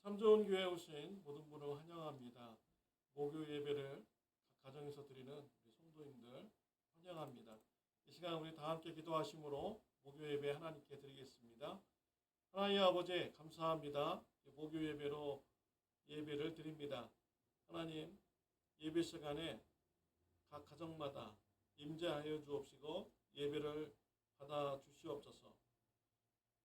참 좋은 교회에 오신 모든 분을 환영합니다. 목요 예배를 각 가정에서 드리는 우리 성도님들 환영합니다. 이 시간 우리 다 함께 기도하심으로 목요 예배 하나님께 드리겠습니다. 하나님 아버지 감사합니다. 목요 예배로 예배를 드립니다. 하나님 예배 시간에 각 가정마다 임재하여 주옵시고 예배를 받아 주시옵소서.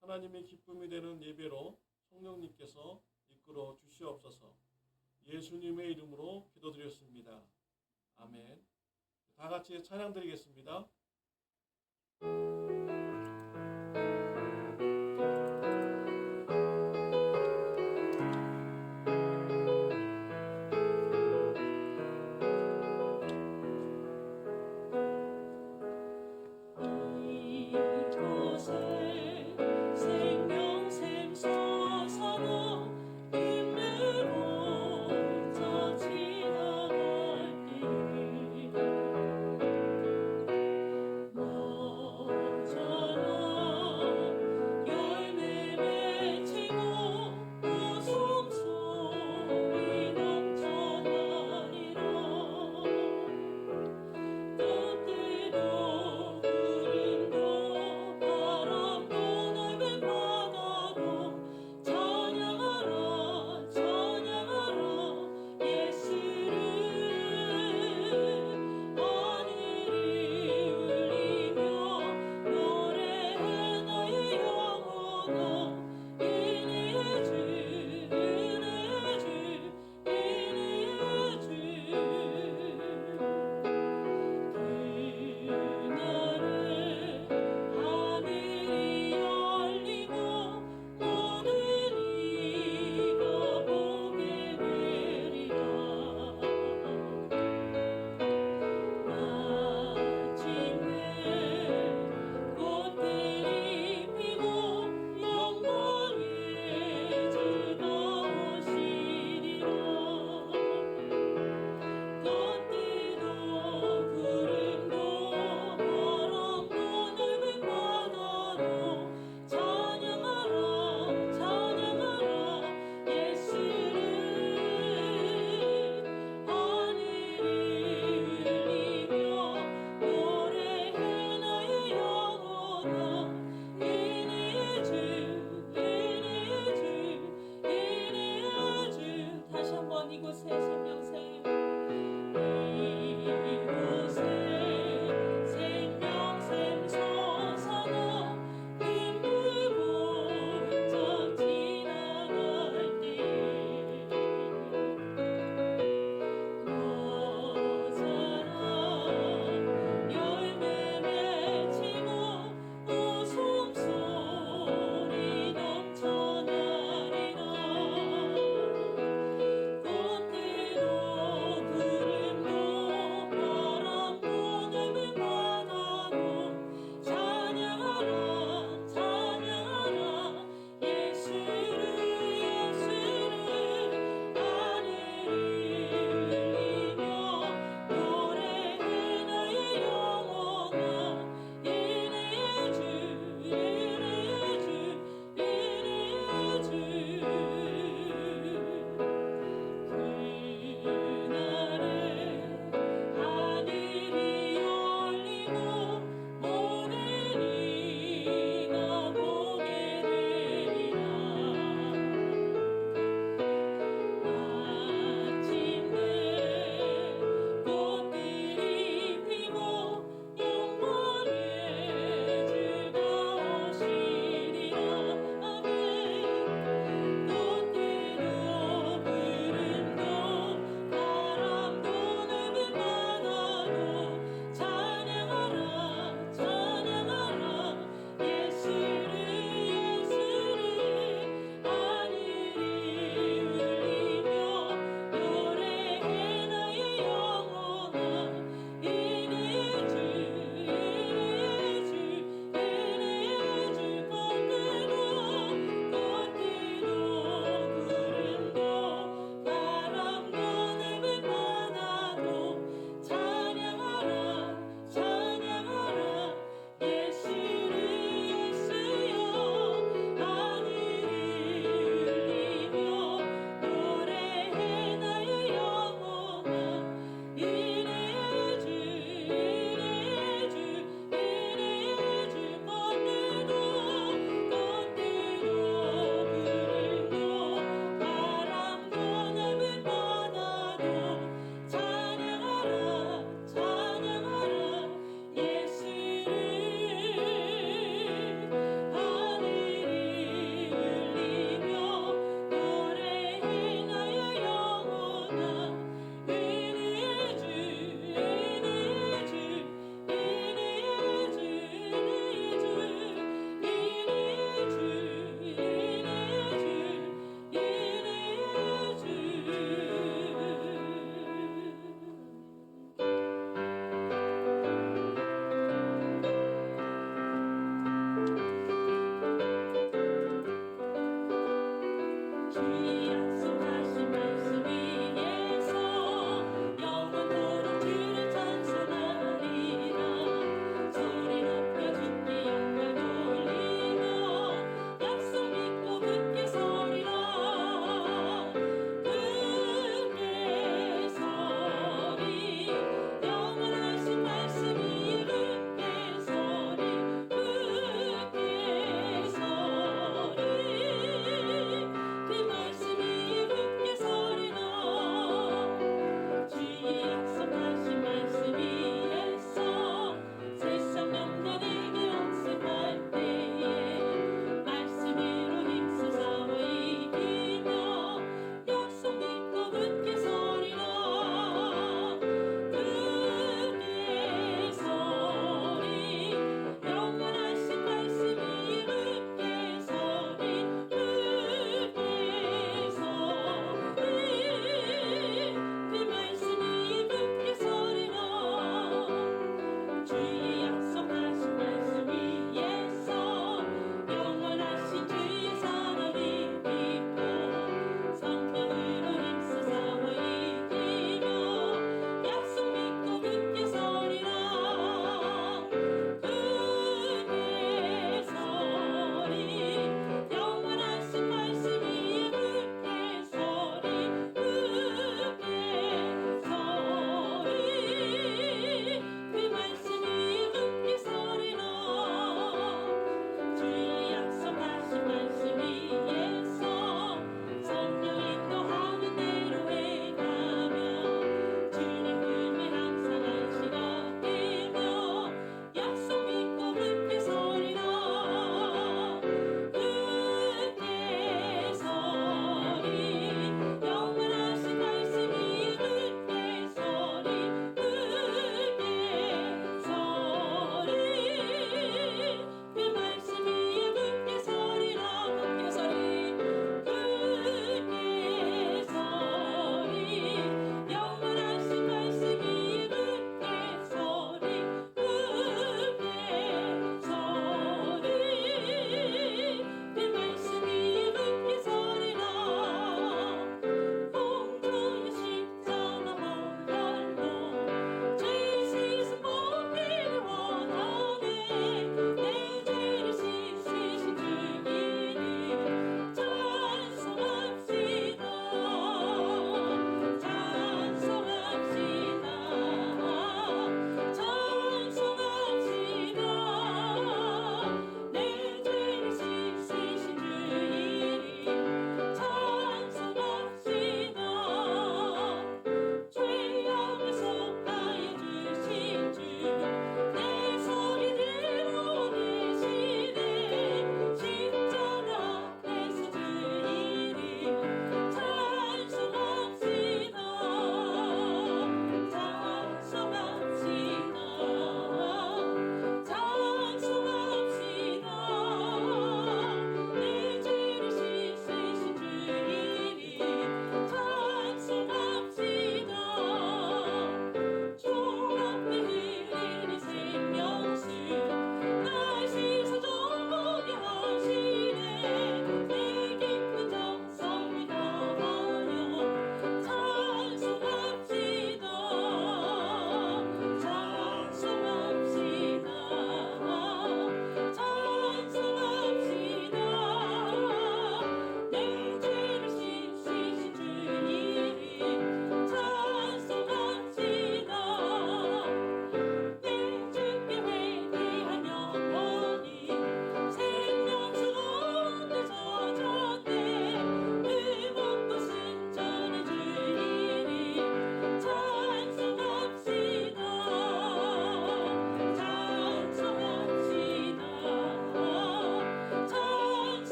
하나님의 기쁨이 되는 예배로 성령님께서 이끌어 주시옵소서. 예수님의 이름으로 기도드렸습니다. 아멘. 다 같이 찬양 드리겠습니다.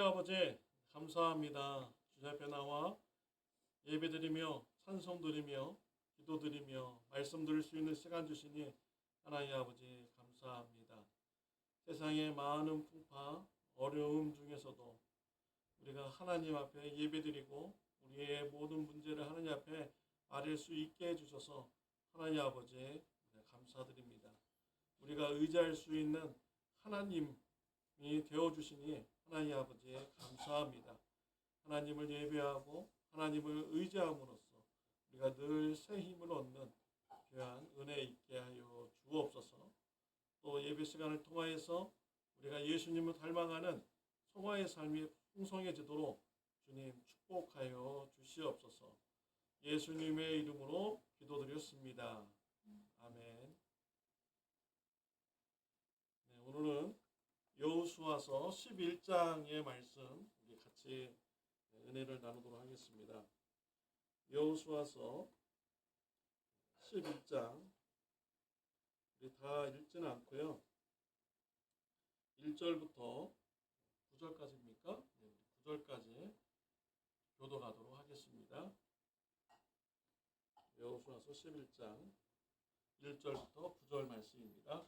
하나님 아버지 감사합니다. 주님 앞에 나와 예배드리며 찬송드리며 기도드리며 말씀 들을 수 있는 시간 주시니 하나님 아버지 감사합니다. 세상의 많은 풍파 어려움 중에서도 우리가 하나님 앞에 예배드리고 우리의 모든 문제를 하나님 앞에 아릴 수 있게 해주셔서 하나님 아버지 감사드립니다. 우리가 의지할 수 있는 하나님이 되어주시니 하나님 아버지 감사합니다. 하나님을 예배하고 하나님을 의지함으로써 우리가 늘 새 힘을 얻는 귀한 은혜 있게 하여 주옵소서. 또 예배 시간을 통하여서 우리가 예수님을 닮아가는 성화의 삶이 풍성해지도록 주님 축복하여 주시옵소서. 예수님의 이름으로 기도드렸습니다. 아멘. 네, 오늘은 여호수아서 11장의 말씀 우리 같이 은혜를 나누도록 하겠습니다. 여호수아서 11장 우리 다 읽지는 않고요. 1절부터 9절까지입니까? 네, 9절까지 교도가도록 하겠습니다. 여호수아서 11장 1절부터 9절 말씀입니다.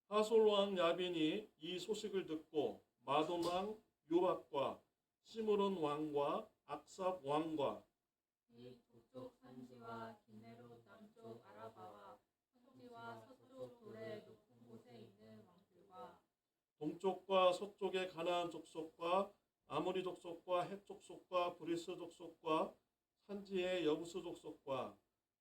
하솔 왕 야빈이 이 소식을 듣고 마돈 왕 요박과 시므론 왕과 악삽 왕과 이 북쪽 산지와 긴네롯 남쪽 아라바와 성지와 서쪽 돌의 높은 곳에 있는 왕들과 동쪽과 서쪽의 가나안 족속과 아모리 족속과 헷 족속과 브리스 족속과 산지의 여부스 족속과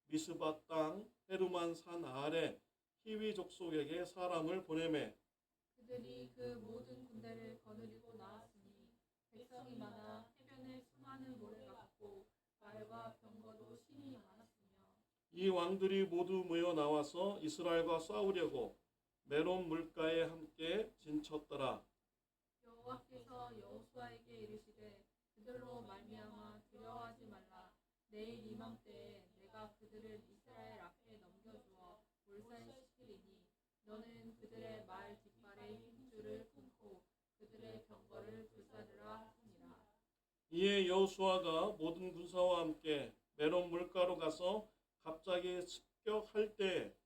미스바 땅 헤르만 산 아래 히위 족속에게 사람을 보내매 그들이 그 모든 군대를 거느리고 나왔으니 백성이 많아 해변에 수많은 모래가 같고 말과 병거도 신이 많았으며 이 왕들이 모두 모여 나와서 이스라엘과 싸우려고 메론 물가에 함께 진쳤더라. 여호와께서 여호수아에게 이르시되 그들로 말미암아 두려워하지 말라. 내일 이맘때에 내가 그들을 이스라엘 앞에 넘겨주어 몰살시키리니 너는 그들의 말 뒷발의 힘줄을 끊고 그들의 병거를 불사르라 하니라. 이에 여호수아가 모든 군사와 함께 메론 물가로 가서 갑자기 습격할 때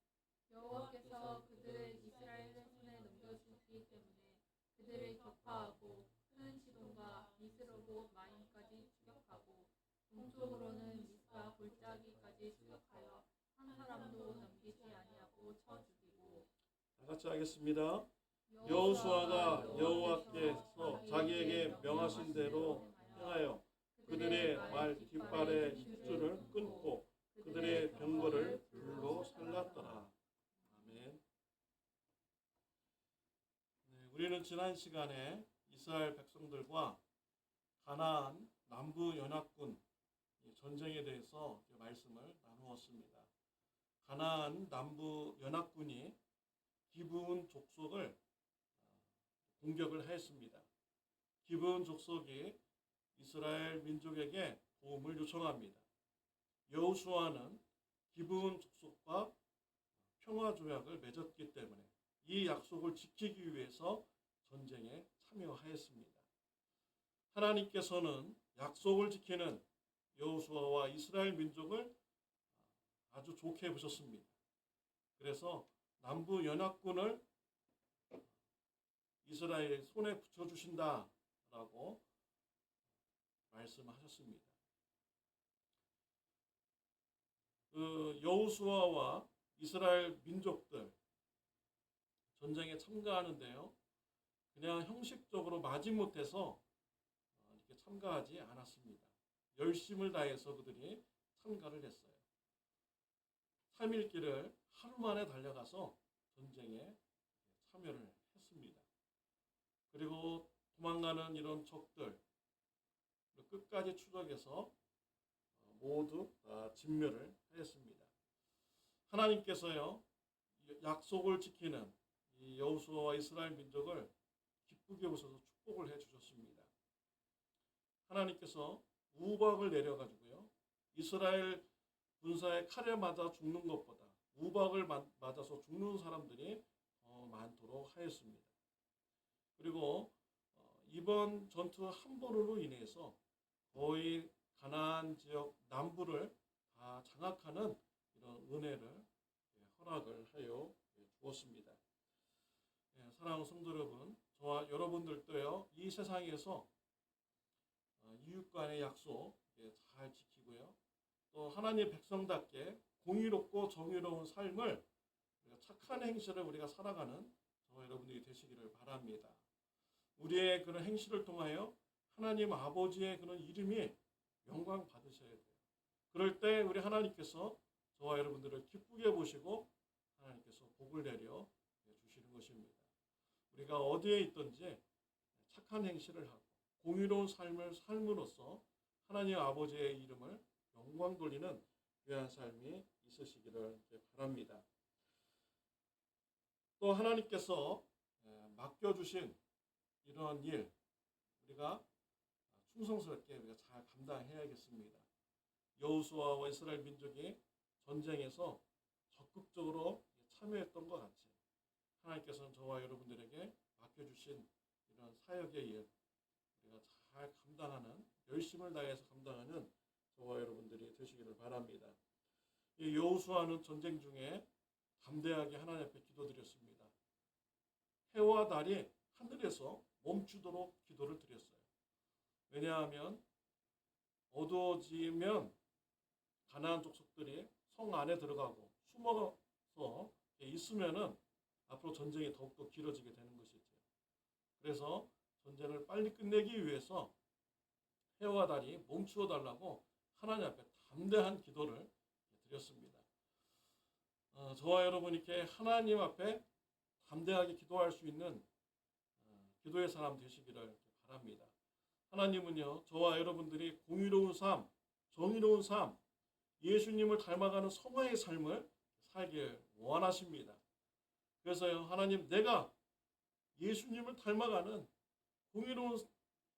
여호와께서 그들을 이스라엘 손에 넘겨주셨기 때문에 그들을 격파하고 큰 시돈과 미스로봇 마임까지 추격하고 동쪽으로는 미스파 골짜기까지 추격하여 한 사람도 남기지 아니하고 쳐 죽이고 다 같이 하겠습니다. 여호수아가 여호와께서 자기에게 명하신 대로 행하여 그들의 말 뒷발의 힘줄을 끊고 그들의 병거를 불로 살랐더라. 아멘. 네, 우리는 지난 시간에 이스라엘 백성들과 가나안 남부 연합군 전쟁에 대해서 말씀을 나누었습니다. 가나안 남부 연합군이 기브온 족속을 공격을 했습니다. 기브온 족속이 이스라엘 민족에게 도움을 요청합니다. 여호수아는 기브온 족속과 평화 조약을 맺었기 때문에 이 약속을 지키기 위해서 전쟁에 참여하였습니다. 하나님께서는 약속을 지키는 여호수아와 이스라엘 민족을 아주 좋게 보셨습니다. 그래서 남부 연합군을 이스라엘의 손에 붙여주신다라고 말씀하셨습니다. 그 여호수아와 이스라엘 민족들 전쟁에 참가하는데요. 그냥 형식적으로 마지못해서 이렇게 참가하지 않았습니다. 열심을 다해서 그들이 참가를 했어요. 3일 길을 하루 만에 달려가서 전쟁에 참여를 했습니다. 그리고 도망가는 이런 적들 끝까지 추적해서 모두 다 진멸을 하였습니다. 하나님께서요 약속을 지키는 이 여호수아와 이스라엘 민족을 기쁘게 보셔서 축복을 해주셨습니다. 하나님께서 우박을 내려가지고요 이스라엘 군사의 칼에 맞아 죽는 것보다 우박을 맞아서 죽는 사람들이 더 많도록 하였습니다. 그리고 이번 전투 한 번으로 인해서 거의 가나안 지역 남부를 다 장악하는 이런 은혜를 허락을 하여 주었습니다. 사랑하는 성도 여러분, 저와 여러분들도요, 이 세상에서 이웃 간의 약속 잘 지키고요, 또 하나님의 백성답게 공의롭고 정의로운 삶을, 착한 행실을 우리가 살아가는 저와 여러분들이 되시기를 바랍니다. 우리의 그런 행실을 통하여 하나님 아버지의 그런 이름이 영광 받으셔야 돼요. 그럴 때 우리 하나님께서 저와 여러분들을 기쁘게 보시고 하나님께서 복을 내려 주시는 것입니다. 우리가 어디에 있든지 착한 행실을 하고 공의로운 삶을 삶으로써 하나님 아버지의 이름을 영광 돌리는 귀한 삶이 있으시기를 바랍니다. 또 하나님께서 맡겨주신 이런 일 우리가 충성스럽게 우리가 잘 감당해야겠습니다. 여호수아와 이스라엘 민족이 전쟁에서 적극적으로 참여했던 것 같이 하나님께서는 저와 여러분들에게 맡겨주신 이런 사역의 일 우리가 잘 감당하는, 열심을 다해서 감당하는 저와 여러분들이 되시기를 바랍니다. 이 여호수아는 전쟁 중에 담대하게 하나님 앞에 기도드렸습니다. 해와 달이 하늘에서 멈추도록 기도를 드렸어요. 왜냐하면 어두워지면 가나안 족속들이 성 안에 들어가고 숨어서 있으면은 앞으로 전쟁이 더욱더 길어지게 되는 것이죠. 그래서 전쟁을 빨리 끝내기 위해서 해와 달이 멈추어 달라고 하나님 앞에 담대한 기도를 드렸습니다. 저와 여러분이 이렇게 하나님 앞에 담대하게 기도할 수 있는 기도의 사람 되시기를 바랍니다. 하나님은요, 저와 여러분들이 공의로운 삶, 정의로운 삶, 예수님을 닮아가는 성화의 삶을 살길 원하십니다. 그래서요, 하나님, 내가 예수님을 닮아가는 공의로운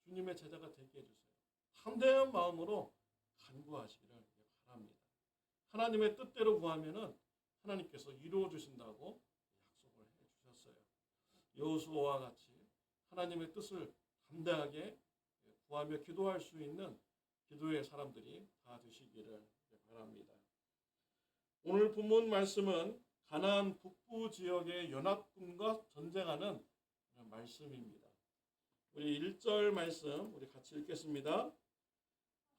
주님의 제자가 되게 해주세요. 담대한 마음으로 간구하시기를 바랍니다. 하나님의 뜻대로 구하면은 하나님께서 이루어 주신다고 약속을 해주셨어요. 여호수아와 같이 하나님의 뜻을 담대하게 구하며 기도할 수 있는 기도의 사람들이 다 되시기를 바랍니다. 오늘 본문 말씀은 가나안 북부 지역의 연합군과 전쟁하는 말씀입니다. 우리 1절 말씀 우리 같이 읽겠습니다.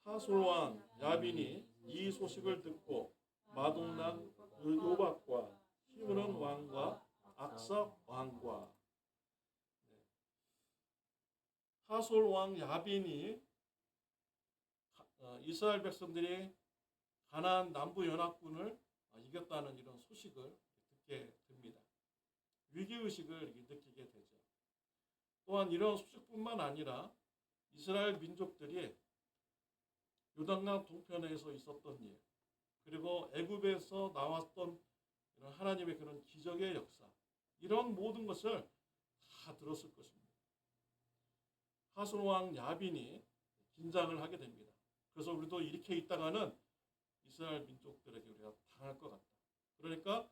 하솔 왕 야빈이 이 소식을 듣고 마동랑 요박과 시므론 왕과 악삭 왕과 하솔 왕 야빈이 이스라엘 백성들이 가나안 남부 연합군을 이겼다는 이런 소식을 듣게 됩니다. 위기의식을 느끼게 되죠. 또한 이런 소식뿐만 아니라 이스라엘 민족들이 요단강 동편에서 있었던 일, 그리고 애굽에서 나왔던 이런 하나님의 그런 기적의 역사, 이런 모든 것을 다 들었을 것입니다. 하솔 왕 야빈이 긴장을 하게 됩니다. 그래서 우리도 이렇게 있다가는 이스라엘 민족들에게 우리가 당할 것 같다. 그러니까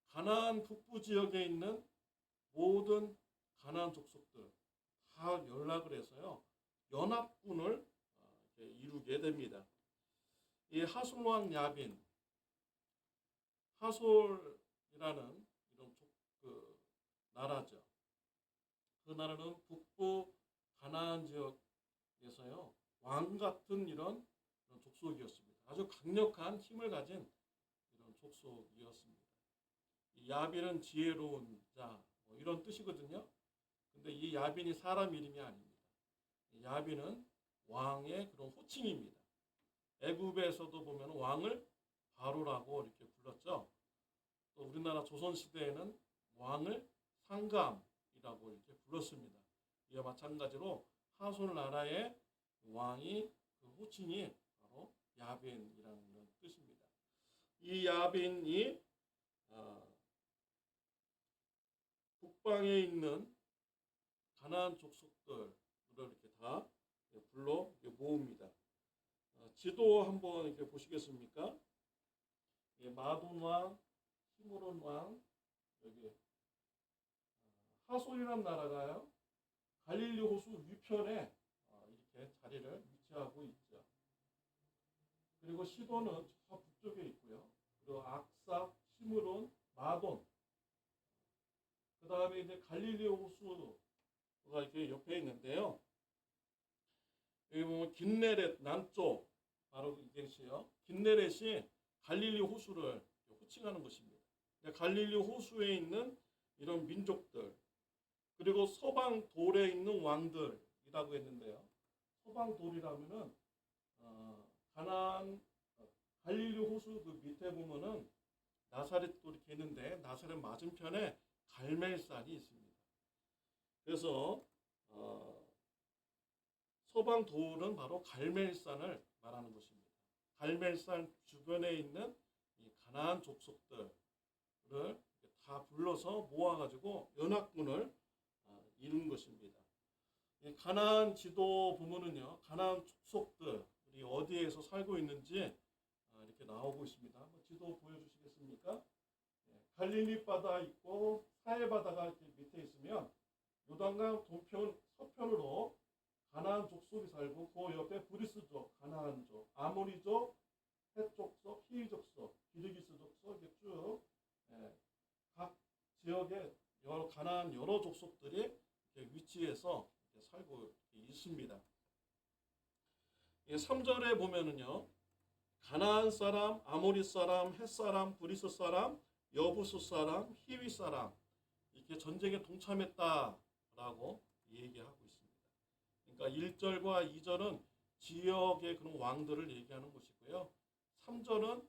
가나안 북부 지역에 있는 모든 가나안 족속들 다 연락을 해서요, 연합군을 이루게 됩니다. 이 하솔 왕 야빈, 하솔이라는 이런 나라죠. 그 나라는 북부 가나안 지역에서요, 왕 같은 이런 족속이었습니다. 아주 강력한 힘을 가진 이런 족속이었습니다. 이 야빈은 지혜로운 자, 이런 뜻이거든요. 근데 이 야빈이 사람 이름이 아닙니다. 야빈은 왕의 그런 호칭입니다. 애굽에서도 보면 왕을 바로라고 이렇게 불렀죠. 또 우리나라 조선시대에는 왕을 상감이라고 이렇게 불렀습니다. 이와 마찬가지로 하솔 나라의 왕이 그 호칭이 바로 야빈이라는 이런 뜻입니다. 이 야빈이 북방에 있는 가나안 족속들을 이렇게 다 불러 모읍니다. 지도 한번 이렇게 보시겠습니까? 마돈 왕, 시므론 왕, 여기 하솔이라는 나라가요, 갈릴리 호수 위편에 이렇게 자리를 위치하고 있죠. 그리고 시돈은 저 북쪽에 있고요. 그리고 악삽, 시므론, 마돈. 그 다음에 이제 갈릴리 호수가 이렇게 옆에 있는데요. 여기 보면 긴네렛 남쪽 바로 이것이요. 긴네렛이 갈릴리 호수를 호칭하는 것입니다. 갈릴리 호수에 있는 이런 민족들 그리고 서방 돌에 있는 왕들이라고 했는데요. 서방 돌이라면은 가나안 갈릴리 호수 그 밑에 보면은 나사렛도 이렇게 있는데 나사렛 맞은편에 갈멜산이 있습니다. 그래서 서방 돌은 바로 갈멜산을 말하는 것입니다. 갈멜산 주변에 있는 이 가나안 족속들을 다 불러서 모아가지고 연합군을 이룬 것입니다. 이 가나안 지도 보면은요, 가나안 족속들이 어디에서 살고 있는지 이렇게 나오고 있습니다. 한번 지도 보여주시겠습니까? 갈릴리 바다 있고 사해 바다가 이렇게 밑에 있으면 요단강 동편 서편으로 가나안 족속이 살고 그 옆에 브리스족, 가나안족, 아모리족, 헷족속, 히족속, 기르기스족속 이렇게 쭉 각 지역에 가나안 여러 족속들이 이렇게 위치해서 이렇게 살고 있습니다. 3절에 보면은요, 가나안 사람, 아모리 사람, 헷 사람, 브리스 사람, 여부스 사람, 히위 사람 이렇게 전쟁에 동참했다라고 얘기하고 있습니다. 그러니까 1절과 2절은 지역의 그런 왕들을 얘기하는 것이고요. 3절은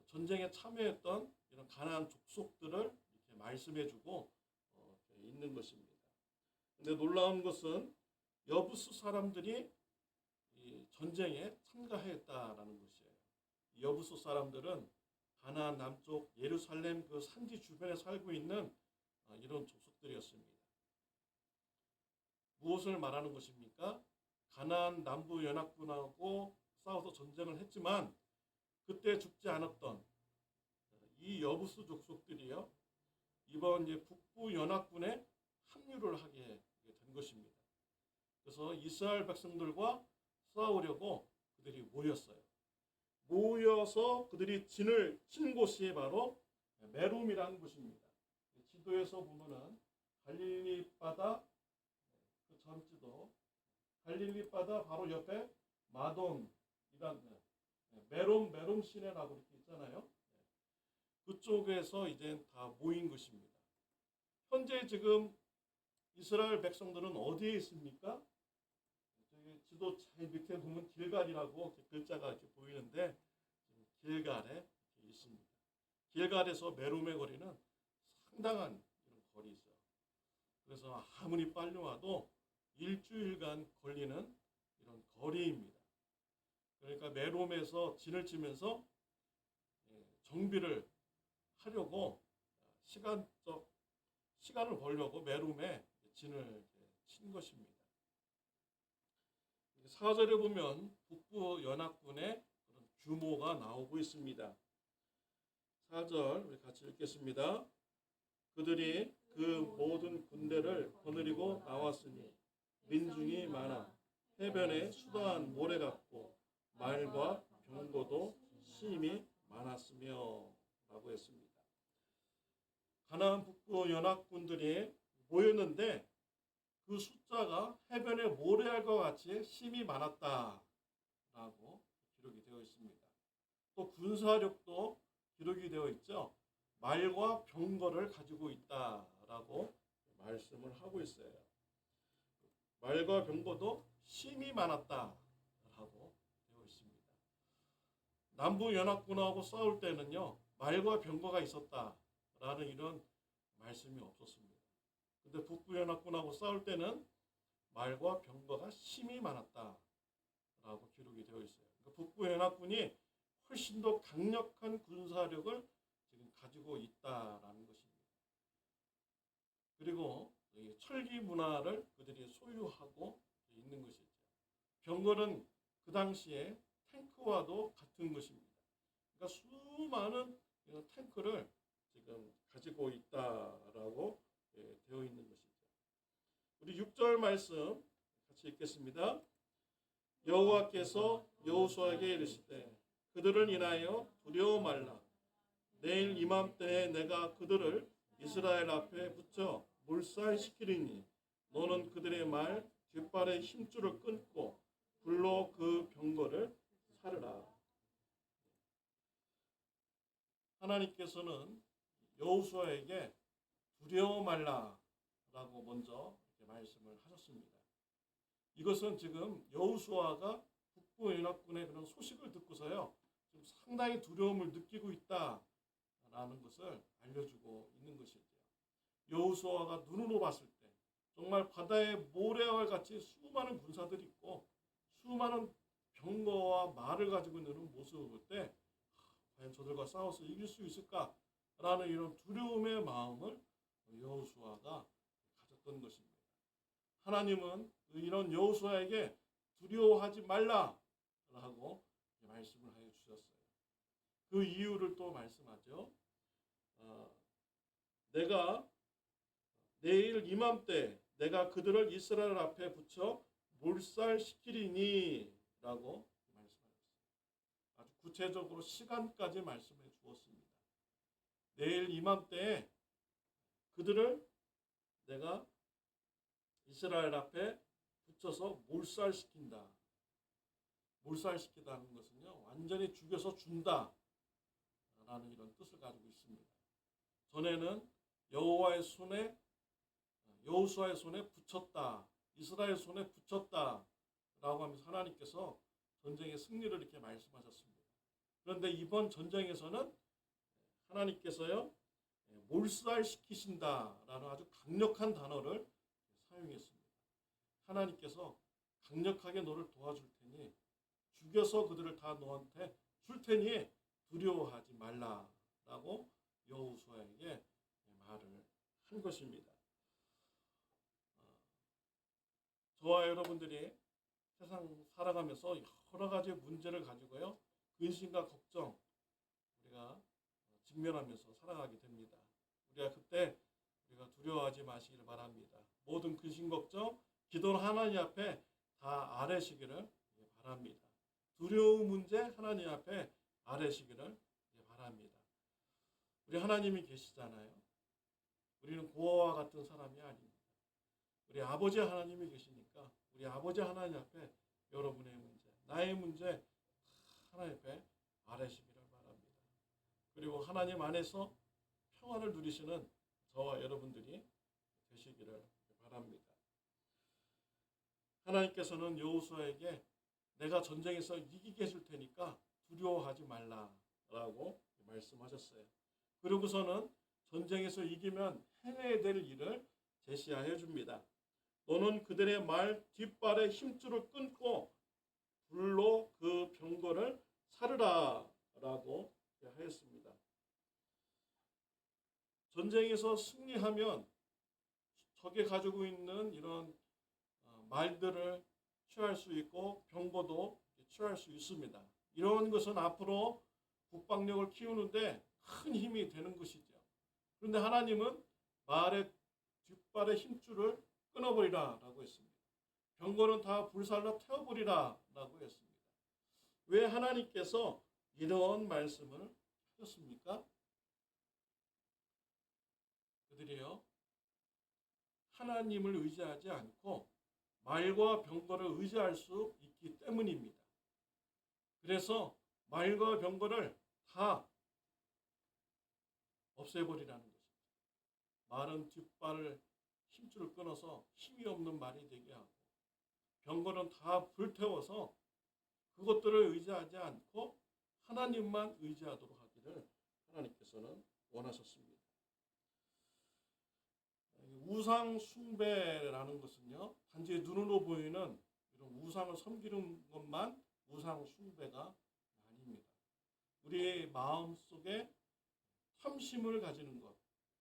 전쟁에 참여했던 이런 가나안 족속들을 이렇게 말씀해주고 있는 것입니다. 근데 놀라운 것은 여부스 사람들이 이 전쟁에 참가했다라는 것이에요. 여부스 사람들은 가나안 남쪽 예루살렘 그 산지 주변에 살고 있는 이런 족속들이었습니다. 무엇을 말하는 것입니까? 가나안 남부 연합군하고 싸워서 전쟁을 했지만 그때 죽지 않았던 이 여부스 족속들이요, 이번 북부 연합군에 합류를 하게 된 것입니다. 그래서 이스라엘 백성들과 싸우려고 그들이 모였어요. 모여서 그들이 진을 친 곳이 바로 메룸이라는 곳입니다. 지도에서 보면은 갈릴리 바다 그 전 지도, 갈릴리 바다 바로 옆에 마돈이란 메롬 시내라고 이렇게 있잖아요. 그쪽에서 이제 다 모인 것입니다. 현재 지금 이스라엘 백성들은 어디에 있습니까? 저기 지도 제일 밑에 보면 길갈이라고 글자가 이렇게 보이는데 길갈에 있습니다. 길갈에서 메롬의 거리는 상당한 이런 거리죠. 그래서 아무리 빨리 와도 일주일간 걸리는 이런 거리입니다. 그러니까 메롬에서 진을 치면서 정비를 하려고 시간을 벌려고 메롬에 진을 친 것입니다. 4절에 보면 북부 연합군의 그런 규모가 나오고 있습니다. 4절 우리 같이 읽겠습니다. 그들이 그 모든 군대를 거느리고 나왔으니 민중이 많아 해변에 수다한 모래 같고 말과 병거도 심히 많았으며 라고 했습니다. 가나안 북부 연합군들이 모였는데 그 숫자가 해변에 모래알과 같이 심이 많았다라고 기록이 되어 있습니다. 또 군사력도 기록이 되어 있죠. 말과 병거를 가지고 있다라고 말씀을 하고 있어요. 말과 병거도 심이 많았다라고 되어 있습니다. 남부 연합군하고 싸울 때는요, 말과 병거가 있었다라는 이런 말씀이 없었습니다. 근데 북부 연합군하고 싸울 때는 말과 병거가 심이 많았다라고 기록이 되어 있어요. 그러니까 북부 연합군이 훨씬 더 강력한 군사력을 지금 가지고 있다라는 것입니다. 그리고 철기 문화를 그들이 소유하고 있는 것이죠. 병거는 그 당시에 탱크와도 같은 것입니다. 그러니까 수많은 탱크를 지금 가지고 있다라고 되어 있는 것이죠. 우리 6절 1절 말씀 같이 읽겠습니다. 여호와께서 여호수아에게 이르시되 그들을 인하여 두려워 말라. 내일 이맘때에 내가 그들을 이스라엘 앞에 붙여 몰살시키리니 너는 그들의 말 뒷발의 힘줄을 끊고 불로 그 병거를 사르라. 하나님께서는 여호수아에게 두려워 말라라고 먼저 이렇게 말씀을 하셨습니다. 이것은 지금 여호수아가 북부 연합군의 그런 소식을 듣고서요, 좀 상당히 두려움을 느끼고 있다라는 것을 알려주고 있는 것이죠. 여호수아가 눈으로 봤을 때 정말 바다의 모래와 같이 수많은 군사들이 있고 수많은 병거와 말을 가지고 있는 모습을 볼 때 과연 저들과 싸워서 이길 수 있을까라는 이런 두려움의 마음을 여호수아가 가졌던 것입니다. 하나님은 이런 여호수아에게 두려워하지 말라라고 말씀을 해 주셨어요. 그 이유를 또 말씀하죠. 내가 내일 이맘때 내가 그들을 이스라엘 앞에 붙여 몰살시키리니 라고 말씀하셨어요. 아주 구체적으로 시간까지 말씀해 주었습니다. 내일 이맘때에 그들을 내가 이스라엘 앞에 붙여서 몰살시킨다. 몰살시키다는 것은요, 완전히 죽여서 준다 라는 이런 뜻을 가지고 있습니다. 전에는 여호수아의 손에 붙였다, 이스라엘 손에 붙였다 라고 하면서 하나님께서 전쟁의 승리를 이렇게 말씀하셨습니다. 그런데 이번 전쟁에서는 하나님께서요, 몰살시키신다라는 아주 강력한 단어를 사용했습니다. 하나님께서 강력하게 너를 도와줄 테니 죽여서 그들을 다 너한테 줄 테니 두려워하지 말라라고 여호수아에게 말을 한 것입니다. 저와 여러분들이 세상 살아가면서 여러 가지 문제를 가지고요, 근심과 걱정 우리가 직면하면서 살아가게 됩니다. 우리가 두려워하지 마시기를 바랍니다. 모든 근심 걱정 기도는 하나님 앞에 다 아뢰시기를 바랍니다. 두려운 문제 하나님 앞에 아뢰시기를 바랍니다. 우리 하나님이 계시잖아요. 우리는 고아와 같은 사람이 아닙니다. 우리 아버지 하나님이 계시니까 우리 아버지 하나님 앞에 여러분의 문제, 나의 문제 하나님 앞에 아뢰시기를 바랍니다. 그리고 하나님 안에서 평안을 누리시는 저와 여러분들이 되시기를 바랍니다. 하나님께서는 여호수아에게 내가 전쟁에서 이기게 해줄 테니까 두려워하지 말라라고 말씀하셨어요. 그러고서는 전쟁에서 이기면 행해야 될 일을 제시하여 줍니다. 너는 그들의 말 뒷발의 힘줄을 끊고 불로 그 병거를 사르라 라고 하였습니다. 전쟁에서 승리하면 적이 가지고 있는 이런 말들을 취할 수 있고 병거도 취할 수 있습니다. 이런 것은 앞으로 국방력을 키우는데 큰 힘이 되는 것이죠. 그런데 하나님은 말의 뒷발의 힘줄을 끊어버리라 라고 했습니다. 병거는 다 불살라 태워버리라 라고 했습니다. 왜 하나님께서 이런 말씀을 하셨습니까? 그들이요, 하나님을 의지하지 않고 말과 병거를 의지할 수 있기 때문입니다. 그래서 말과 병거를 다 없애버리라는 것입니다. 말은 뒷발을 힘줄을 끊어서 힘이 없는 말이 되게 하고 병거는 다 불태워서 그것들을 의지하지 않고 하나님만 의지하도록 하기를 하나님께서는 원하셨습니다. 우상 숭배라는 것은요, 단지 눈으로 보이는 이런 우상을 섬기는 것만 우상 숭배가 아닙니다. 우리의 마음 속에 탐심을 가지는 것,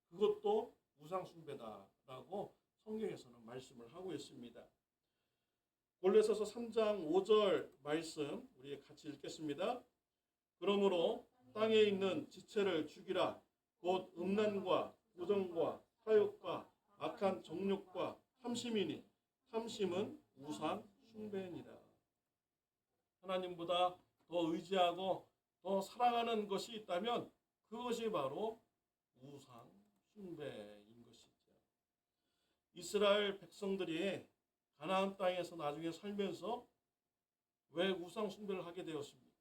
그것도 우상 숭배다라고 성경에서는 말씀을 하고 있습니다. 골로새서 3장 5절 말씀 우리 같이 읽겠습니다. 그러므로 땅에 있는 지체를 죽이라. 곧 음란과 부정과 사욕과 악한 정욕과 탐심이니 탐심은 우상 숭배니라. 하나님보다 더 의지하고 더 사랑하는 것이 있다면 그것이 바로 우상 숭배인 것이죠. 이스라엘 백성들이 가나안 땅에서 나중에 살면서 왜 우상 숭배를 하게 되었습니까?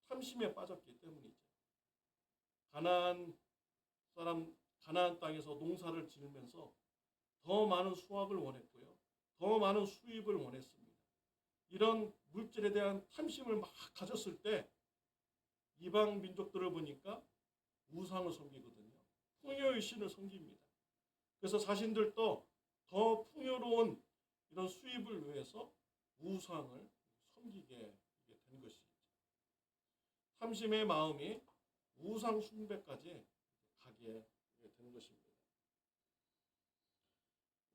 탐심에 빠졌기 때문이죠. 가나안 땅에서 농사를 지으면서 더 많은 수확을 원했고요. 더 많은 수입을 원했습니다. 이런 물질에 대한 탐심을 막 가졌을 때 이방 민족들을 보니까 우상을 섬기거든요. 풍요의 신을 섬깁니다. 그래서 자신들도 더 풍요로운 이런 수입을 위해서 우상을 섬기게 된 것이죠. 탐심의 마음이 우상 숭배까지 가게 된 것입니다.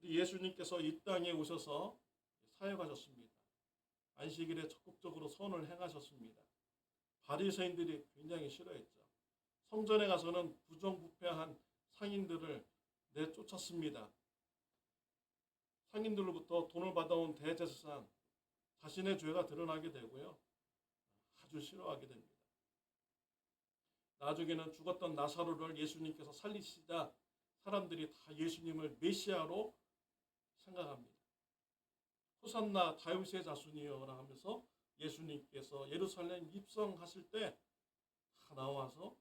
예수님께서 이 땅에 오셔서 사역하셨습니다. 안식일에 적극적으로 선을 행하셨습니다. 바리새인들이 굉장히 싫어했죠. 성전에 가서는 부정부패한 상인들을 내쫓았습니다. 상인들로부터 돈을 받아온 대제사장 자신의 죄가 드러나게 되고요. 아주 싫어하게 됩니다. 나중에는 죽었던 나사로를 예수님께서 살리시자 사람들이 다 예수님을 메시아로 생각합니다. 호산나 다윗의 자손이여라 하면서 예수님께서 예루살렘 입성하실 때 다 나와서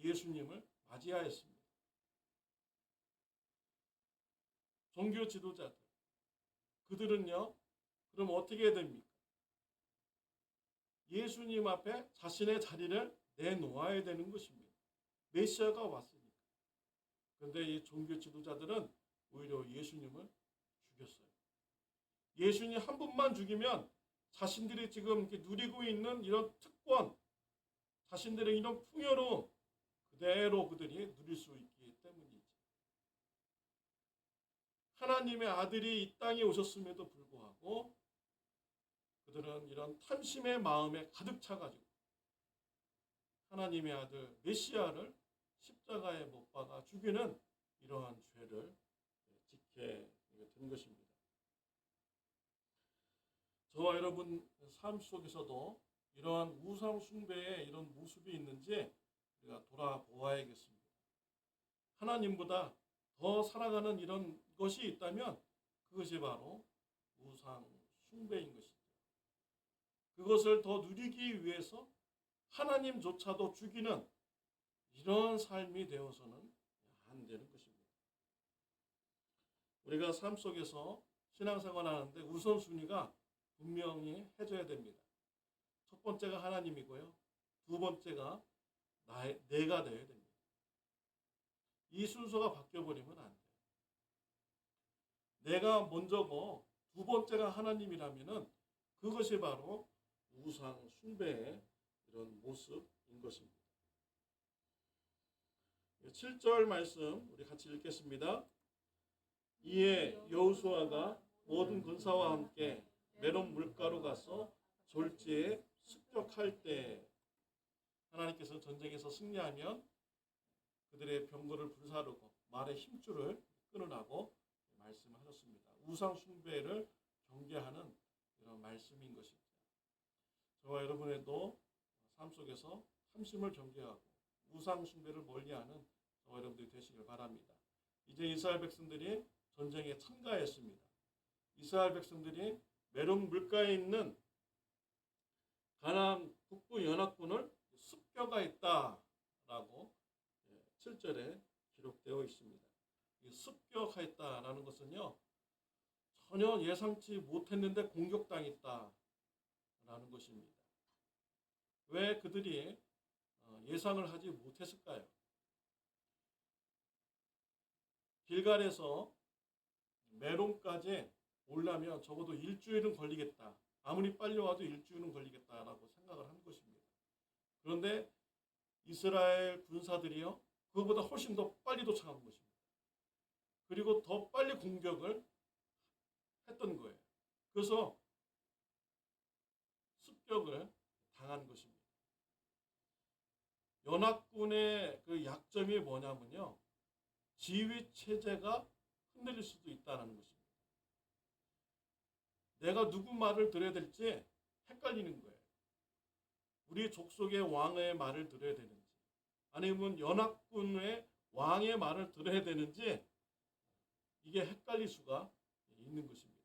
예수님을 맞이하였습니다. 종교 지도자들 그들은요 그럼 어떻게 해야 됩니까? 예수님 앞에 자신의 자리를 내놓아야 되는 것입니다. 메시아가 왔으니까. 그런데 이 종교 지도자들은 오히려 예수님을 죽였어요. 예수님 한 분만 죽이면 자신들이 지금 이렇게 누리고 있는 이런 특권, 자신들의 이런 풍요로움 그대로 그들이 누릴 수 있기 때문이죠. 하나님의 아들이 이 땅에 오셨음에도 불구하고 그들은 이런 탐심의 마음에 가득 차가지고 하나님의 아들 메시아를 십자가에 못 박아 죽이는 이러한 죄를 짓게 된 것입니다. 저와 여러분 삶 속에서도 이러한 우상 숭배의 이런 모습이 있는지 우리가 돌아보아야겠습니다. 하나님보다 더 사랑하는 이런 것이 있다면 그것이 바로 우상 숭배인 것이죠. 그것을 더 누리기 위해서 하나님조차도 죽이는 이런 삶이 되어서는 안 되는 것입니다. 우리가 삶 속에서 신앙생활 하는데 우선순위가 분명히 해줘야 됩니다. 첫 번째가 하나님이고요. 두 번째가 내가 되어야 됩니다. 이 순서가 바뀌어버리면 안 돼요. 내가 먼저고 두 번째가 하나님이라면은 그것이 바로 우상 숭배의 이런 모습인 것입니다. 7절 말씀 우리 같이 읽겠습니다. 이에 여호수아가 모든 군사와 함께 메론 물가로 가서 졸지에 습격할 때 하나님께서 전쟁에서 승리하면 그들의 병거를 불사르고 말의 힘줄을 끊으라고 말씀하셨습니다. 우상 숭배를 경계하는 이런 말씀인 것이죠. 저와 여러분에도 삶 속에서 탐심을 경계하고 우상 숭배를 멀리하는 저와 여러분들이 되시길 바랍니다. 이제 이스라엘 백성들이 전쟁에 참가했습니다. 이스라엘 백성들이 메론 물가에 있는 가나안 북부 연합군을 습격하였다라고 7절에 기록되어 있습니다. 습격하였다라는 것은요 전혀 예상치 못했는데 공격당했다라는 것입니다. 왜 그들이 예상을 하지 못했을까요? 길갈에서 메론까지 오려면 적어도 일주일은 걸리겠다. 아무리 빨리 와도 일주일은 걸리겠다라고 생각을 한 것입니다. 그런데 이스라엘 군사들이요 그것보다 훨씬 더 빨리 도착한 것입니다. 그리고 더 빨리 공격을 했던 거예요. 그래서 습격을 당한 것입니다. 연합군의 그 약점이 뭐냐면요. 지휘 체제가 흔들릴 수도 있다는 것입니다. 내가 누구 말을 들어야 될지 헷갈리는 거예요. 우리 족속의 왕의 말을 들어야 되는지 아니면 연합군의 왕의 말을 들어야 되는지 이게 헷갈릴 수가 있는 것입니다.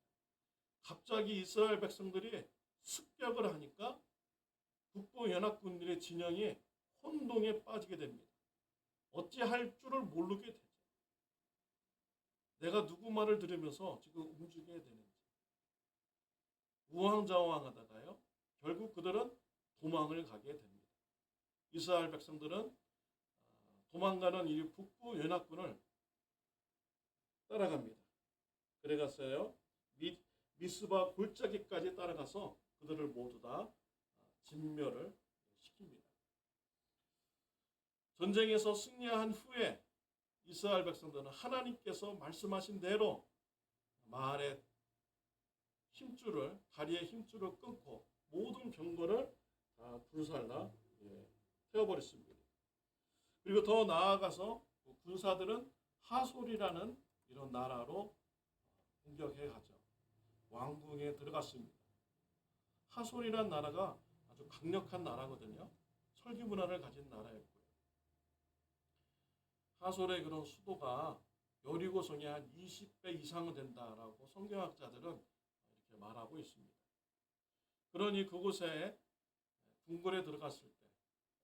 갑자기 이스라엘 백성들이 습격을 하니까 북부 연합군들의 진영이 혼동에 빠지게 됩니다. 어찌할 줄을 모르게 되죠. 내가 누구 말을 들으면서 지금 움직여야 되는지. 우왕좌왕하다가요. 결국 그들은 도망을 가게 됩니다. 이스라엘 백성들은 도망가는 이 북부 연합군을 따라갑니다. 그래갔어요. 미스바 골짜기까지 따라가서 그들을 모두 다 진멸을 시킵니다. 전쟁에서 승리한 후에 이스라엘 백성들은 하나님께서 말씀하신 대로 말의 힘줄을 다리의 힘줄을 끊고 모든 병거를 다 불살라 태워버렸습니다. 그리고 더 나아가서 군사들은 하솔이라는 이런 나라로 공격해 가죠. 왕궁에 들어갔습니다. 하솔이라는 나라가 아주 강력한 나라거든요. 설기 문화를 가진 나라였고요. 하솔의 그런 수도가 여리고성이 한 20배 이상은 된다라고 성경학자들은 이렇게 말하고 있습니다. 그러니 그곳에 궁궐에 들어갔을 때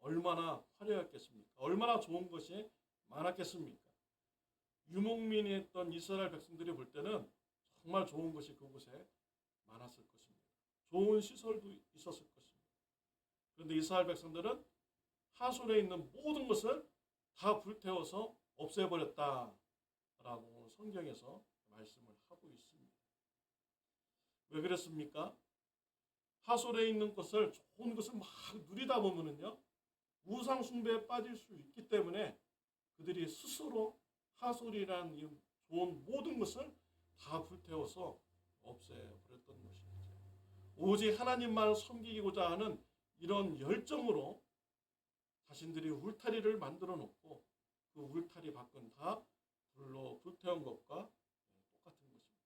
얼마나 화려했겠습니까? 얼마나 좋은 것이 많았겠습니까? 유목민이었던 이스라엘 백성들이 볼 때는 정말 좋은 것이 그곳에 많았을 것입니다. 좋은 시설도 있었을 것입니다. 그런데 이스라엘 백성들은 하솔에 있는 모든 것을 다 불태워서 없애버렸다라고 성경에서 말씀을 하고 있습니다. 왜 그랬습니까? 하솔에 있는 것을 좋은 것을 막 누리다 보면은요 우상 숭배에 빠질 수 있기 때문에 그들이 스스로 하솔이라는 이 좋은 모든 것을 다 불태워서 없애버렸던 것입니다. 오직 하나님만 섬기고자 하는 이런 열정으로 자신들이 울타리를 만들어 놓고 그 울타리 밖은 다 불로 불태운 것과 똑같은 것입니다.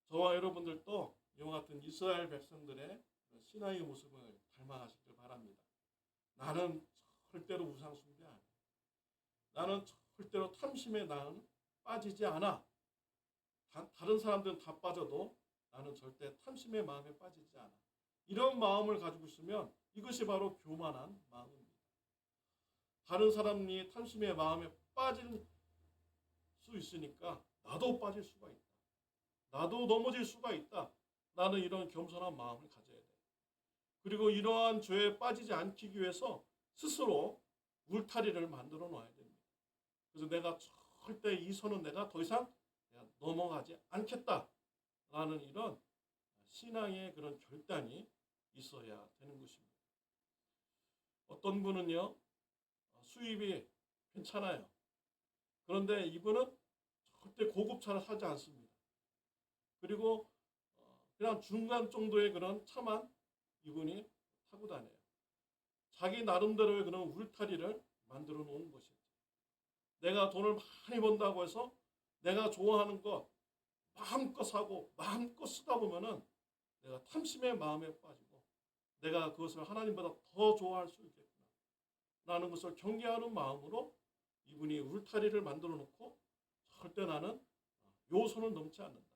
저와 여러분들도 이와 같은 이스라엘 백성들의 신앙의 모습을 닮아가시길 바랍니다. 나는 절대로 우상 숭배 안 해. 나는 절대로 탐심에 나는 빠지지 않아. 다른 사람들은 다 빠져도 나는 절대 탐심의 마음에 빠지지 않아. 이런 마음을 가지고 있으면 이것이 바로 교만한 마음입니다. 다른 사람이 탐심의 마음에 빠질 수 있으니까 나도 빠질 수가 있다. 나도 넘어질 수가 있다. 나는 이런 겸손한 마음을 가져야 돼. 그리고 이러한 죄에 빠지지 않기 위해서 스스로 울타리를 만들어 놔야 됩니다. 그래서 내가 절대 이 선은 내가 더 이상 넘어가지 않겠다라는 이런 신앙의 그런 결단이 있어야 되는 것입니다. 어떤 분은요 수입이 괜찮아요. 그런데 이분은 절대 고급차를 사지 않습니다. 그리고 그냥 중간 정도의 그런 차만 이분이 타고 다녀요. 자기 나름대로의 그런 울타리를 만들어 놓은 것이죠. 내가 돈을 많이 번다고 해서 내가 좋아하는 것 마음껏 사고 마음껏 쓰다 보면은 내가 탐심의 마음에 빠지고 내가 그것을 하나님보다 더 좋아할 수 있겠구나 라는 것을 경계하는 마음으로 이분이 울타리를 만들어 놓고 절대 나는 요 선을 넘지 않는다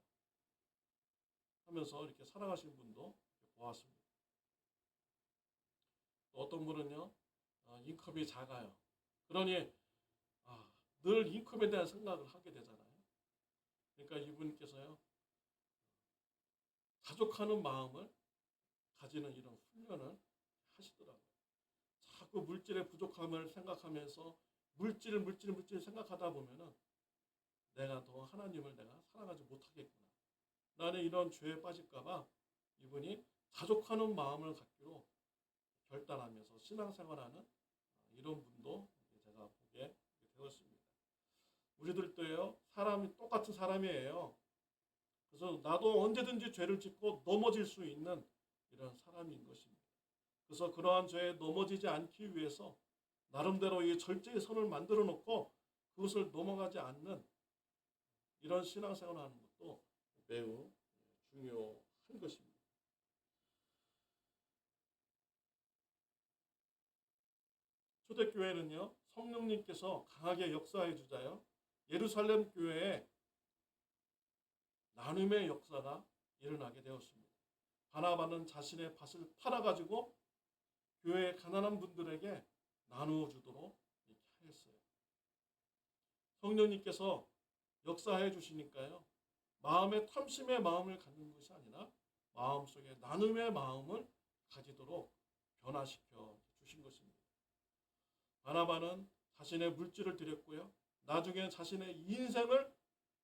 하면서 이렇게 살아가신 분도 보았습니다. 또 어떤 분은요 인컵이 작아요. 그러니 늘 인컵에 대한 생각을 하게 되잖아요. 그러니까 이분께서요 자족하는 마음을 가지는 이런 훈련을 하시더라고요. 자꾸 물질의 부족함을 생각하면서 물질 생각하다 보면은 내가 더 하나님을 내가 사랑하지 못하겠구나. 나는 이런 죄에 빠질까봐 이분이 자족하는 마음을 갖기로 결단하면서 신앙생활하는 이런 분도 제가 보게 되었습니다. 우리들도요 사람이 똑같은 사람이에요. 그래서 나도 언제든지 죄를 짓고 넘어질 수 있는 이런 사람인 것입니다. 그래서 그러한 죄에 넘어지지 않기 위해서 나름대로 이 절제의 선을 만들어 놓고 그것을 넘어가지 않는 이런 신앙생활을 하는 것도 매우 중요한 것입니다. 초대교회는요, 성령님께서 강하게 역사해 주자요, 예루살렘 교회에 나눔의 역사가 일어나게 되었습니다. 바나바는 자신의 밭을 팔아가지고 교회의 가난한 분들에게 나누어 주도록 이렇게 하였어요. 성령님께서 역사해 주시니까요, 마음의 탐심의 마음을 갖는 것이 아니라 마음속에 나눔의 마음을 가지도록 변화시켜 주신 것입니다. 바나바는 자신의 물질을 드렸고요, 나중에 자신의 인생을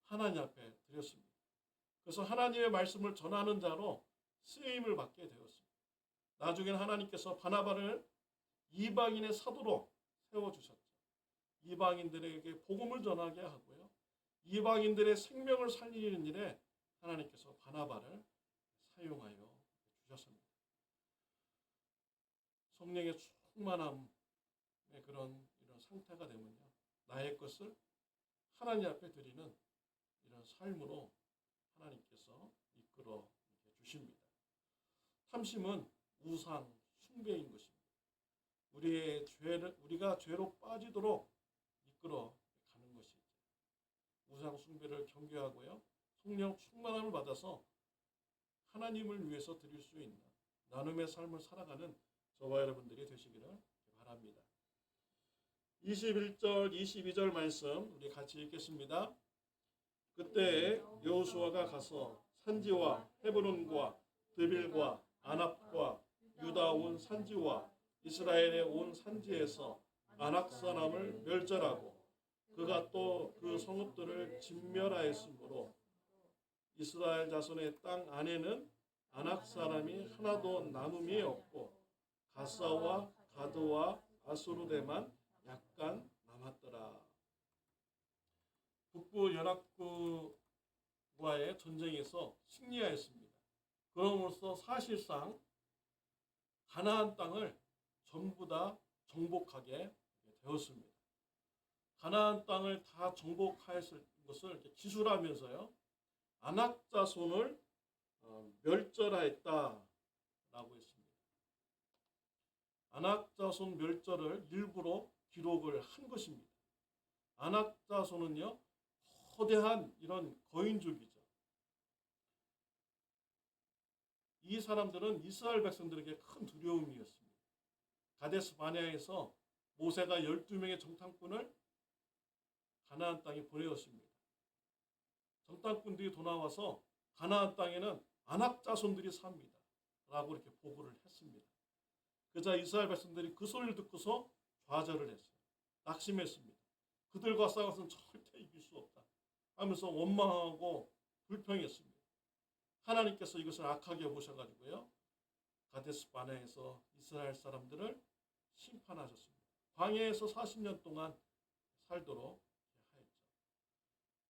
하나님 앞에 드렸습니다. 그래서 하나님의 말씀을 전하는 자로 쓰임을 받게 되었습니다. 나중에는 하나님께서 바나바를 이방인의 사도로 세워주셨죠. 이방인들에게 복음을 전하게 하고요, 이방인들의 생명을 살리는 일에 하나님께서 바나바를 사용하여 주셨습니다. 성령의 충만함의 이런 상태가 되면요, 나의 것을 하나님 앞에 드리는 이런 삶으로 하나님께서 이끌어 주십니다. 탐심은 우상 숭배인 것입니다. 우리가 죄로 빠지도록 이끌어 가는 것이죠. 우상 숭배를 경계하고요, 성령 충만함을 받아서 하나님을 위해서 드릴 수 있는 나눔의 삶을 살아가는 저와 여러분들이 되시기를 바랍니다. 21절, 22절 말씀 우리 같이 읽겠습니다. 그때 여호수아가 가서 산지와 헤브론과 드빌과 아납과 유다 온 산지와 이스라엘의 온 산지에서 아낙 사람을 멸절하고 그가 또 그 성읍들을 진멸하였으므로 이스라엘 자손의 땅 안에는 아낙 사람이 하나도 남음이 없고 가사와 가드와 아수르데만 약간 남았더라. 북부 연합국과의 전쟁에서 승리하였습니다. 그럼으로써 사실상 가나안 땅을 전부 다 정복하게 되었습니다. 가나안 땅을 다 정복하였을 것을 기술하면서요, 아낙 자손을 멸절하였다라고 했습니다. 아낙 자손 멸절을 일부러 기록을 한 것입니다. 아낙 자손은요, 거대한 이런 거인족이죠. 이 사람들은 이스라엘 백성들에게 큰 두려움이었습니다. 가데스 바네아에서 모세가 12명의 정탐꾼을 가나안 땅에 보내었습니다. 정탐꾼들이 돌아와서 가나안 땅에는 아낙 자손들이 삽니다 라고 이렇게 보고를 했습니다. 그자 이스라엘 백성들이 그 소리를 듣고서 좌절을 했어요. 낙심했습니다. 그들과 싸워서는 절대 이길 수 없다 하면서 원망하고 불평했습니다. 하나님께서 이것을 악하게 보셔가지고요, 가데스 바네아에서 이스라엘 사람들을 심판하셨습니다. 광야에서 40년 동안 살도록 하였죠.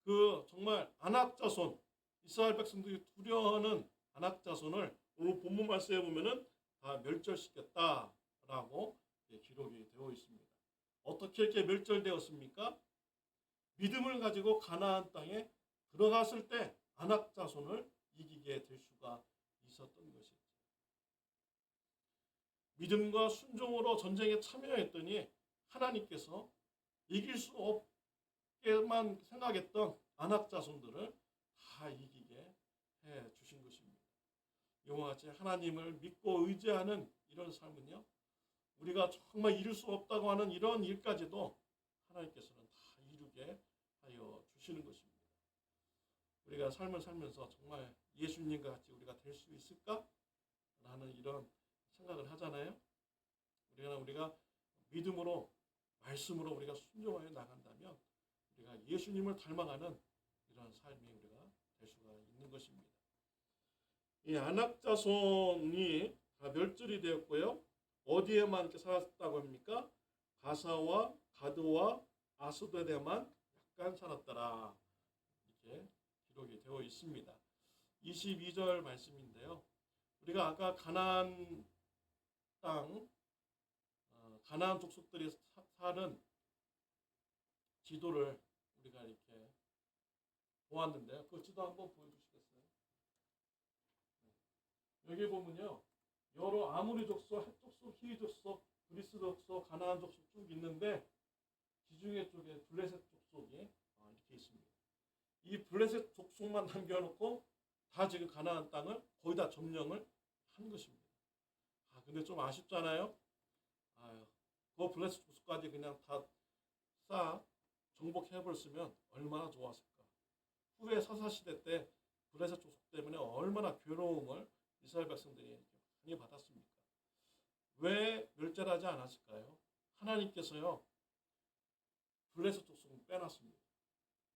그 정말 아낙 자손, 이스라엘 백성들이 두려워하는 아낙 자손을 오늘 본문 말씀에 보면은 다 멸절시켰다라고 기록이 되어 있습니다. 어떻게 이렇게 멸절되었습니까? 믿음을 가지고 가나안 땅에 들어갔을 때 아낙 자손을 이기게 될 수가 있었던 것이죠. 믿음과 순종으로 전쟁에 참여했더니 하나님께서 이길 수 없게만 생각했던 아낙 자손들을 다 이기게 해 주신 것입니다. 이와 같이 하나님을 믿고 의지하는 이런 삶은요, 우리가 정말 이룰 수 없다고 하는 이런 일까지도 하나님께서는 다 이루게 하여 주시는 것입니다. 우리가 삶을 살면서 정말 예수님과 같이 우리가 될 수 있을까? 라는 이런 생각을 하잖아요. 우리가 믿음으로, 말씀으로 우리가 순종하여 나간다면 우리가 예수님을 닮아가는 이런 삶이 우리가 될 수가 있는 것입니다. 이 아낙 자손이 다 멸절이 되었고요. 어디에만 이렇게 살았다고 합니까? 가사와 가드와 아스도데만 약간 살았더라. 이렇게 기록이 되어 있습니다. 22절 말씀인데요. 우리가 아까 가나안 땅, 가나안 족속들이 사는 지도를 우리가 이렇게 보았는데요. 그 지도 한번 보여주시겠어요? 여기 보면요. 여러 아모리 족속, 헷 족속, 히위 족속, 그리스 족속, 가나안 족속 쭉 있는데 지중해 쪽에 블레셋 족속이 이렇게 있습니다. 이 블레셋 족속만 남겨놓고 다 지금 가나안 땅을 거의 다 점령을 한 것입니다. 근데 좀 아쉽잖아요. 그 블레셋 족속까지 그냥 다 싹 정복해버렸으면 얼마나 좋았을까. 후에 사사시대 때 블레셋 족속 때문에 얼마나 괴로움을 이스라엘 백성들이 많이 받았습니까? 왜 멸절하지 않았을까요? 하나님께서요. 블레셋 족속은 빼놨습니다.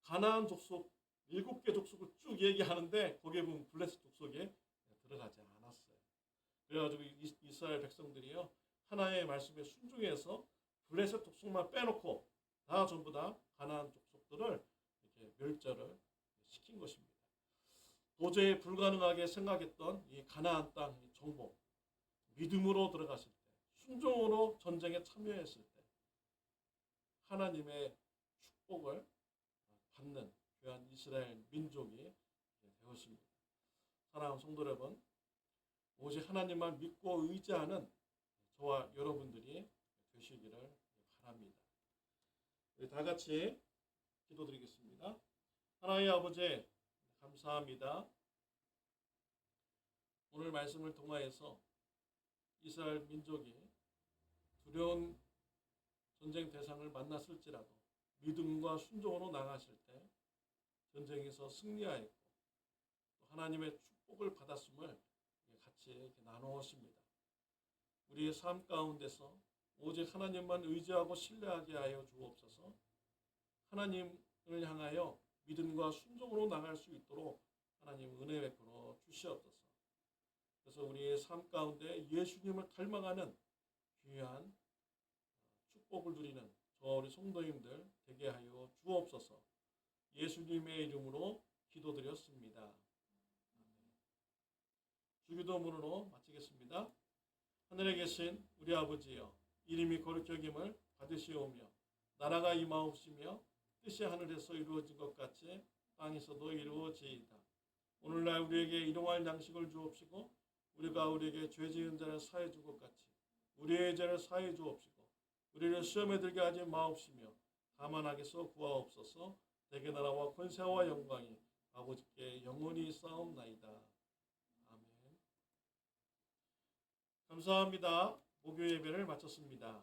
가나안 족속 7개 족속을 쭉 얘기하는데 거기에 보면 블레셋 족속에 들어가지 않았어요. 그래가지고 이스라엘 백성들이요. 하나님의 말씀에 순종해서 블레셋 족속만 빼놓고 다 전부 다 가나안 족속들을 이렇게 멸절을 시킨 것입니다. 도저히 불가능하게 생각했던 이 가나안 땅 정복, 믿음으로 들어갔을 때, 순종으로 전쟁에 참여했을 때 하나님의 축복을 받는 귀한 이스라엘 민족이 되었습니다. 사랑하는 성도 여러분, 오직 하나님만 믿고 의지하는 저와 여러분들이 되시기를 바랍니다. 우리 다 같이 기도드리겠습니다. 하나님 아버지 감사합니다. 오늘 말씀을 통하여서 이스라엘 민족이 두려운 전쟁 대상을 만났을지라도 믿음과 순종으로 나가실 때 전쟁에서 승리하였고 또 하나님의 축복을 받았음을 같이 이렇게 나누었습니다. 우리의 삶 가운데서 오직 하나님만 의지하고 신뢰하게 하여 주옵소서. 하나님을 향하여 믿음과 순종으로 나갈 수 있도록 하나님 은혜 베풀어 주시옵소서. 그래서 우리의 삶 가운데 예수님을 닮아가는 귀한 축복을 누리는 저 우리 성도님들 되게 하여 주옵소서. 예수님의 이름으로 기도드렸습니다. 주기도문으로 마치겠습니다. 하늘에 계신 우리 아버지여, 이름이 거룩히 여김을 받으시오며 나라가 임하옵시며 뜻이 하늘에서 이루어진 것 같이 땅에서도 이루어지이다. 오늘날 우리에게 일용할 양식을 주옵시고 우리가 우리에게 죄 지은 자를 사해 준 것 같이 우리의 죄를 사해 주옵시고 우리를 시험에 들게 하지 마옵시며 다만 악에서 구하옵소서. 대개 나라와 권세와 영광이 아버지께 영원히 있사옵나이다. 아멘. 감사합니다. 목요 예배를 마쳤습니다.